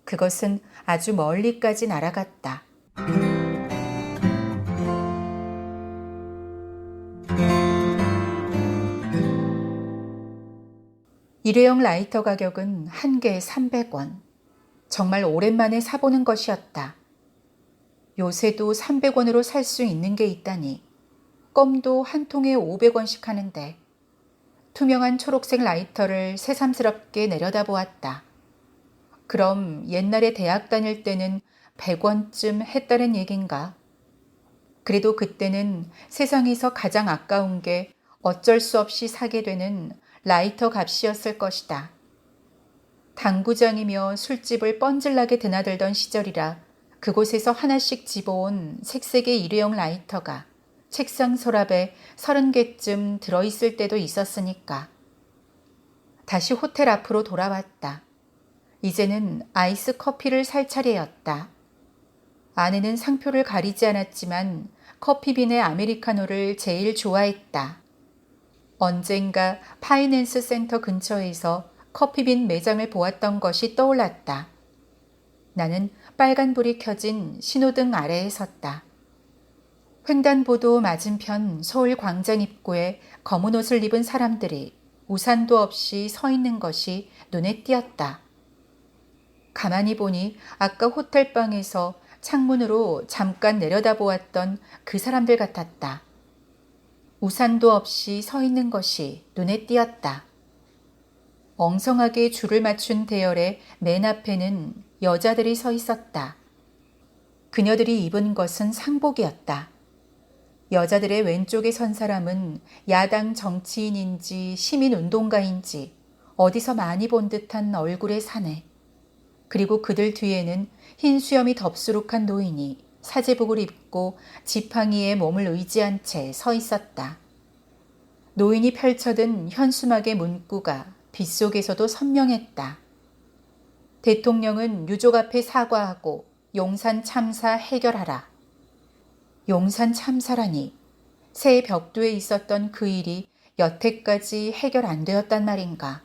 그것은 아주 멀리까지 날아갔다. 일회용 라이터 가격은 한 개에 300원. 정말 오랜만에 사보는 것이었다. 요새도 300원으로 살 수 있는 게 있다니. 껌도 한 통에 500원씩 하는데. 투명한 초록색 라이터를 새삼스럽게 내려다보았다. 그럼 옛날에 대학 다닐 때는 100원쯤 했다는 얘긴가? 그래도 그때는 세상에서 가장 아까운 게 어쩔 수 없이 사게 되는 라이터 값이었을 것이다. 당구장이며 술집을 뻔질나게 드나들던 시절이라 그곳에서 하나씩 집어온 색색의 일회용 라이터가 책상 서랍에 30개쯤 들어있을 때도 있었으니까. 다시 호텔 앞으로 돌아왔다. 이제는 아이스 커피를 살 차례였다. 아내는 상표를 가리지 않았지만 커피빈의 아메리카노를 제일 좋아했다. 언젠가 파이낸스 센터 근처에서 커피빈 매장을 보았던 것이 떠올랐다. 나는 빨간불이 켜진 신호등 아래에 섰다. 횡단보도 맞은편 서울 광장 입구에 검은 옷을 입은 사람들이 우산도 없이 서 있는 것이 눈에 띄었다. 가만히 보니 아까 호텔방에서 창문으로 잠깐 내려다보았던 그 사람들 같았다. 우산도 없이 서 있는 것이 눈에 띄었다. 엉성하게 줄을 맞춘 대열의 맨 앞에는 여자들이 서 있었다. 그녀들이 입은 것은 상복이었다. 여자들의 왼쪽에 선 사람은 야당 정치인인지 시민운동가인지 어디서 많이 본 듯한 얼굴의 사내. 그리고 그들 뒤에는 흰 수염이 덥수룩한 노인이 사제복을 입고 지팡이에 몸을 의지한 채 서 있었다. 노인이 펼쳐든 현수막의 문구가 빗속에서도 선명했다. 대통령은 유족 앞에 사과하고 용산 참사 해결하라. 용산 참사라니 새 벽두에 있었던 그 일이 여태까지 해결 안 되었단 말인가.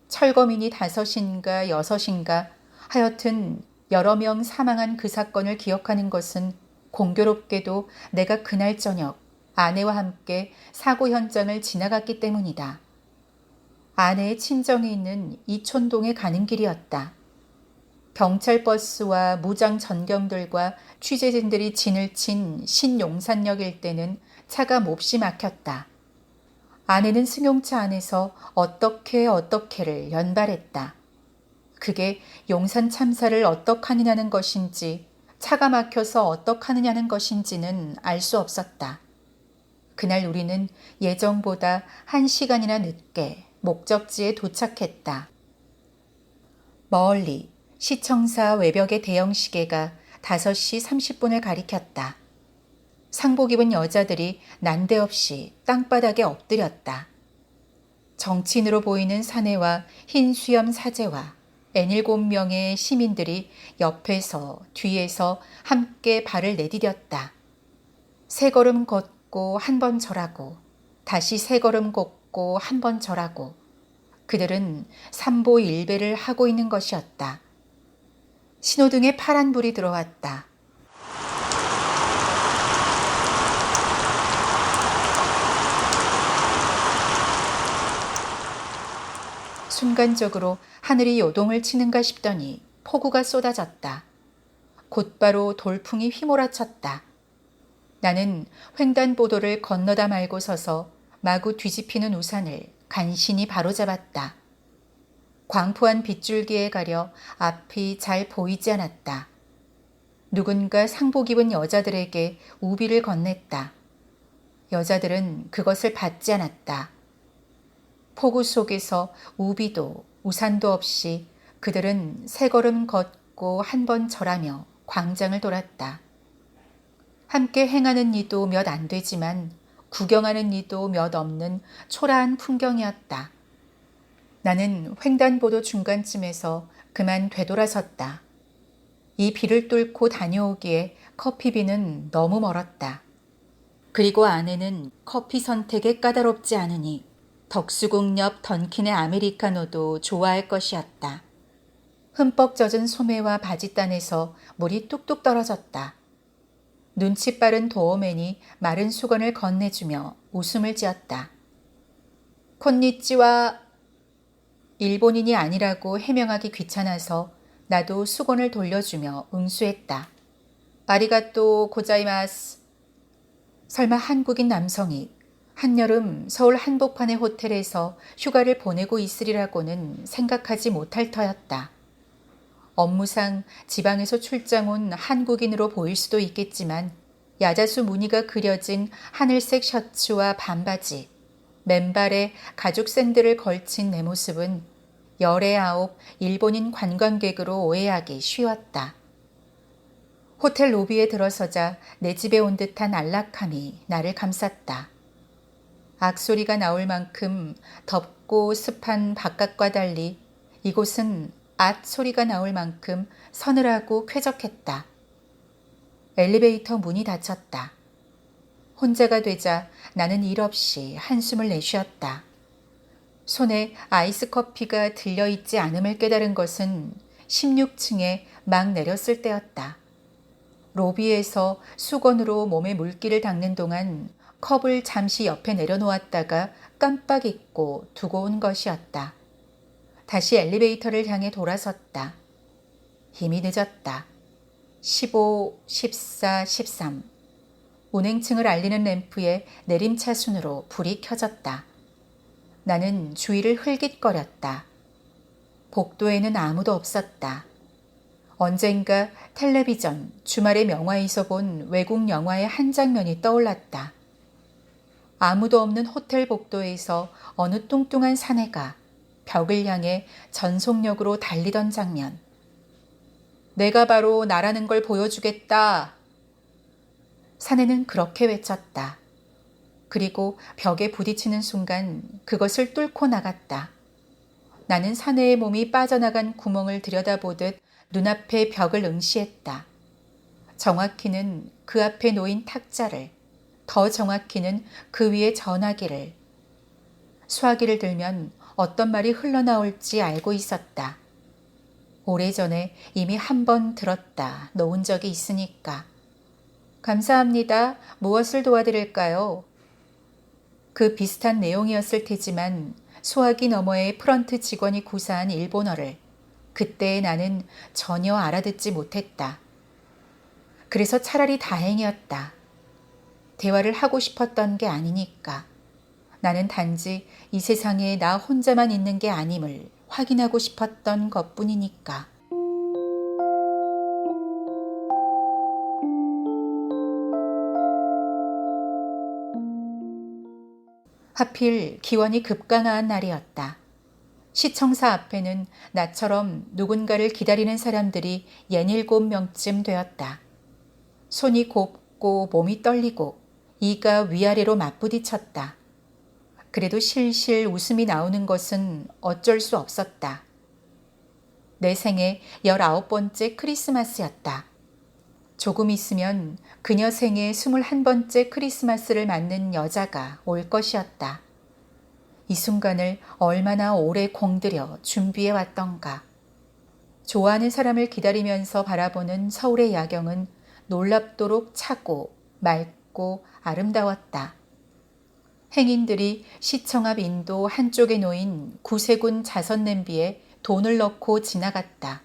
철거민이 5인가 6인가 하여튼 여러 명 사망한 그 사건을 기억하는 것은 공교롭게도 내가 그날 저녁 아내와 함께 사고 현장을 지나갔기 때문이다. 아내의 친정이 있는 이촌동에 가는 길이었다. 경찰 버스와 무장 전경들과 취재진들이 진을 친 신용산역 일대는 차가 몹시 막혔다. 아내는 승용차 안에서 어떻게를 연발했다. 그게 용산 참사를 어떡하느냐는 것인지 차가 막혀서 어떡하느냐는 것인지는 알 수 없었다. 그날 우리는 예정보다 1시간이나 늦게 목적지에 도착했다. 멀리 시청사 외벽의 대형 시계가 5시 30분을 가리켰다. 상복 입은 여자들이 난데없이 땅바닥에 엎드렸다. 정치인으로 보이는 사내와 흰 수염 사제와 N7명의 시민들이 옆에서 뒤에서 함께 발을 내디뎠다. 3걸음 걷고 한 번 절하고 다시 3걸음 걷고 한 번 절하고 그들은 삼보일배를 하고 있는 것이었다. 신호등에 파란불이 들어왔다. 순간적으로 하늘이 요동을 치는가 싶더니 폭우가 쏟아졌다. 곧바로 돌풍이 휘몰아쳤다. 나는 횡단보도를 건너다 말고 서서 마구 뒤집히는 우산을 간신히 바로잡았다. 광포한 빗줄기에 가려 앞이 잘 보이지 않았다. 누군가 상복 입은 여자들에게 우비를 건넸다. 여자들은 그것을 받지 않았다. 폭우 속에서 우비도 우산도 없이 그들은 3걸음 걷고 한 번 절하며 광장을 돌았다. 함께 행하는 이도 몇 안 되지만 구경하는 이도 몇 없는 초라한 풍경이었다. 나는 횡단보도 중간쯤에서 그만 되돌아섰다. 이 비를 뚫고 다녀오기에 커피비는 너무 멀었다. 그리고 아내는 커피 선택에 까다롭지 않으니 덕수궁 옆 던킨의 아메리카노도 좋아할 것이었다. 흠뻑 젖은 소매와 바짓단에서 물이 뚝뚝 떨어졌다. 눈치 빠른 도어맨이 마른 수건을 건네주며 웃음을 지었다. 콘니찌와 일본인이 아니라고 해명하기 귀찮아서 나도 수건을 돌려주며 응수했다. 아리가또 고자이마스. 설마 한국인 남성이 한여름 서울 한복판의 호텔에서 휴가를 보내고 있으리라고는 생각하지 못할 터였다. 업무상 지방에서 출장 온 한국인으로 보일 수도 있겠지만 야자수 무늬가 그려진 하늘색 셔츠와 반바지, 맨발에 가죽 샌들을 걸친 내 모습은 19 일본인 관광객으로 오해하기 쉬웠다. 호텔 로비에 들어서자 내 집에 온 듯한 안락함이 나를 감쌌다. 악소리가 나올 만큼 덥고 습한 바깥과 달리 이곳은 앗 소리가 나올 만큼 서늘하고 쾌적했다. 엘리베이터 문이 닫혔다. 혼자가 되자 나는 일없이 한숨을 내쉬었다. 손에 아이스 커피가 들려있지 않음을 깨달은 것은 16층에 막 내렸을 때였다. 로비에서 수건으로 몸에 물기를 닦는 동안 컵을 잠시 옆에 내려놓았다가 깜빡 잊고 두고 온 것이었다. 다시 엘리베이터를 향해 돌아섰다. 이미 늦었다. 15, 14, 13. 운행층을 알리는 램프에 내림차순으로 불이 켜졌다. 나는 주위를 흘깃거렸다. 복도에는 아무도 없었다. 언젠가 텔레비전, 주말의 명화에서 본 외국 영화의 한 장면이 떠올랐다. 아무도 없는 호텔 복도에서 어느 뚱뚱한 사내가 벽을 향해 전속력으로 달리던 장면. 내가 바로 나라는 걸 보여주겠다. 사내는 그렇게 외쳤다. 그리고 벽에 부딪히는 순간 그것을 뚫고 나갔다. 나는 사내의 몸이 빠져나간 구멍을 들여다보듯 눈앞의 벽을 응시했다. 정확히는 그 앞에 놓인 탁자를, 더 정확히는 그 위에 전화기를. 수화기를 들면 어떤 말이 흘러나올지 알고 있었다. 오래전에 이미 한 번 들었다 놓은 적이 있으니까. 감사합니다. 무엇을 도와드릴까요? 그 비슷한 내용이었을 테지만 수화기 너머의 프런트 직원이 구사한 일본어를 그때의 나는 전혀 알아듣지 못했다. 그래서 차라리 다행이었다. 대화를 하고 싶었던 게 아니니까. 나는 단지 이 세상에 나 혼자만 있는 게 아님을 확인하고 싶었던 것뿐이니까. 하필 기온이 급강한 날이었다. 시청사 앞에는 나처럼 누군가를 기다리는 사람들이 67명쯤 되었다. 손이 곱고 몸이 떨리고 이가 위아래로 맞부딪혔다. 그래도 실실 웃음이 나오는 것은 어쩔 수 없었다. 내 생애 19번째 크리스마스였다. 조금 있으면 그녀 생애 21번째 크리스마스를 맞는 여자가 올 것이었다. 이 순간을 얼마나 오래 공들여 준비해 왔던가. 좋아하는 사람을 기다리면서 바라보는 서울의 야경은 놀랍도록 차고 맑고 아름다웠다. 행인들이 시청 앞 인도 한쪽에 놓인 구세군 자선 냄비에 돈을 넣고 지나갔다.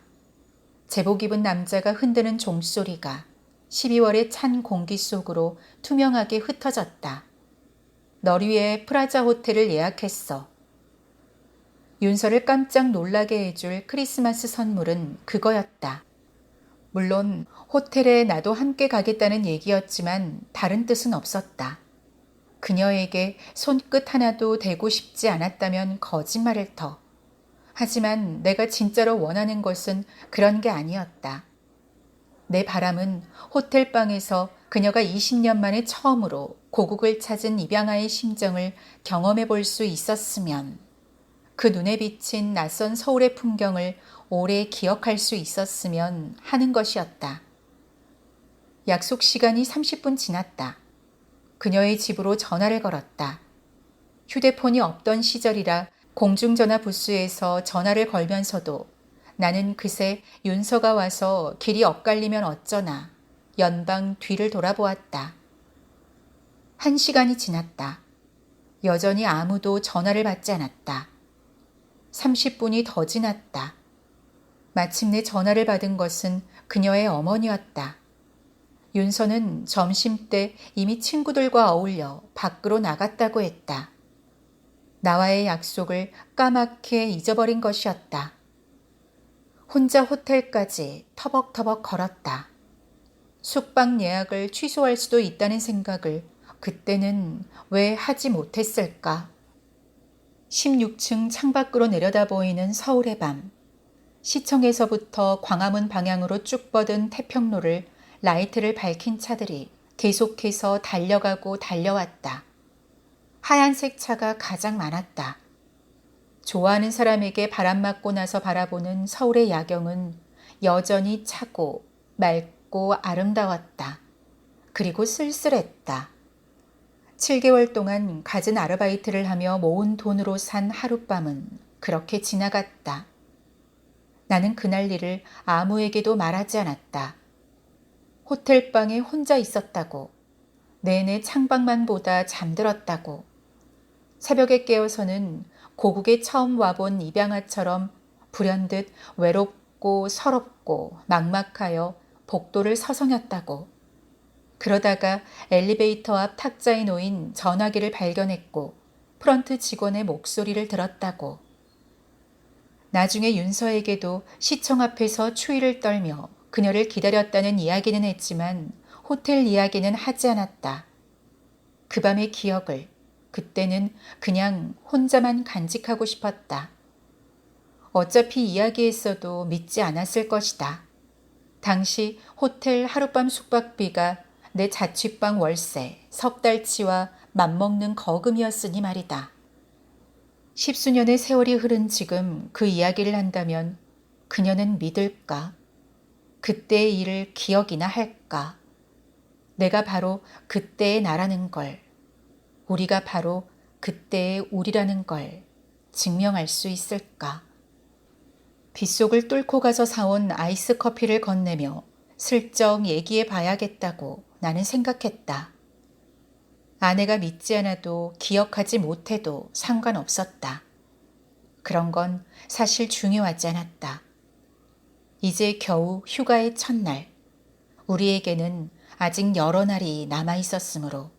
제복 입은 남자가 흔드는 종소리가 12월의 찬 공기 속으로 투명하게 흩어졌다. 널 위해 프라자 호텔을 예약했어. 윤서를 깜짝 놀라게 해줄 크리스마스 선물은 그거였다. 물론 호텔에 나도 함께 가겠다는 얘기였지만 다른 뜻은 없었다. 그녀에게 손끝 하나도 대고 싶지 않았다면 거짓말을 터. 하지만 내가 진짜로 원하는 것은 그런 게 아니었다. 내 바람은 호텔방에서 그녀가 20년 만에 처음으로 고국을 찾은 입양아의 심정을 경험해 볼 수 있었으면, 그 눈에 비친 낯선 서울의 풍경을 오래 기억할 수 있었으면 하는 것이었다. 약속 시간이 30분 지났다. 그녀의 집으로 전화를 걸었다. 휴대폰이 없던 시절이라 공중전화 부스에서 전화를 걸면서도 나는 그새 윤서가 와서 길이 엇갈리면 어쩌나 연방 뒤를 돌아보았다. 1시간이 지났다. 여전히 아무도 전화를 받지 않았다. 30분이 더 지났다. 마침내 전화를 받은 것은 그녀의 어머니였다. 윤서는 점심때 이미 친구들과 어울려 밖으로 나갔다고 했다. 나와의 약속을 까맣게 잊어버린 것이었다. 혼자 호텔까지 터벅터벅 걸었다. 숙박 예약을 취소할 수도 있다는 생각을 그때는 왜 하지 못했을까? 16층 창밖으로 내려다 보이는 서울의 밤. 시청에서부터 광화문 방향으로 쭉 뻗은 태평로를 라이트를 밝힌 차들이 계속해서 달려가고 달려왔다. 하얀색 차가 가장 많았다. 좋아하는 사람에게 바람 맞고 나서 바라보는 서울의 야경은 여전히 차고 맑고 아름다웠다. 그리고 쓸쓸했다. 7개월 동안 갖은 아르바이트를 하며 모은 돈으로 산 하룻밤은 그렇게 지나갔다. 나는 그날 일을 아무에게도 말하지 않았다. 호텔방에 혼자 있었다고. 내내 창밖만 보다 잠들었다고. 새벽에 깨어서는 고국에 처음 와본 입양아처럼 불현듯 외롭고 서럽고 막막하여 복도를 서성였다고. 그러다가 엘리베이터 앞 탁자에 놓인 전화기를 발견했고 프런트 직원의 목소리를 들었다고. 나중에 윤서에게도 시청 앞에서 추위를 떨며 그녀를 기다렸다는 이야기는 했지만 호텔 이야기는 하지 않았다. 그 밤의 기억을 그때는 그냥 혼자만 간직하고 싶었다. 어차피 이야기했어도 믿지 않았을 것이다. 당시 호텔 하룻밤 숙박비가 내 자취방 월세, 석 달치와 맞먹는 거금이었으니 말이다. 십수년의 세월이 흐른 지금 그 이야기를 한다면 그녀는 믿을까? 그때의 일을 기억이나 할까? 내가 바로 그때의 나라는 걸, 우리가 바로 그때의 우리라는 걸 증명할 수 있을까? 빗속을 뚫고 가서 사온 아이스 커피를 건네며 슬쩍 얘기해 봐야겠다고 나는 생각했다. 아내가 믿지 않아도 기억하지 못해도 상관없었다. 그런 건 사실 중요하지 않았다. 이제 겨우 휴가의 첫날, 우리에게는 아직 여러 날이 남아 있었으므로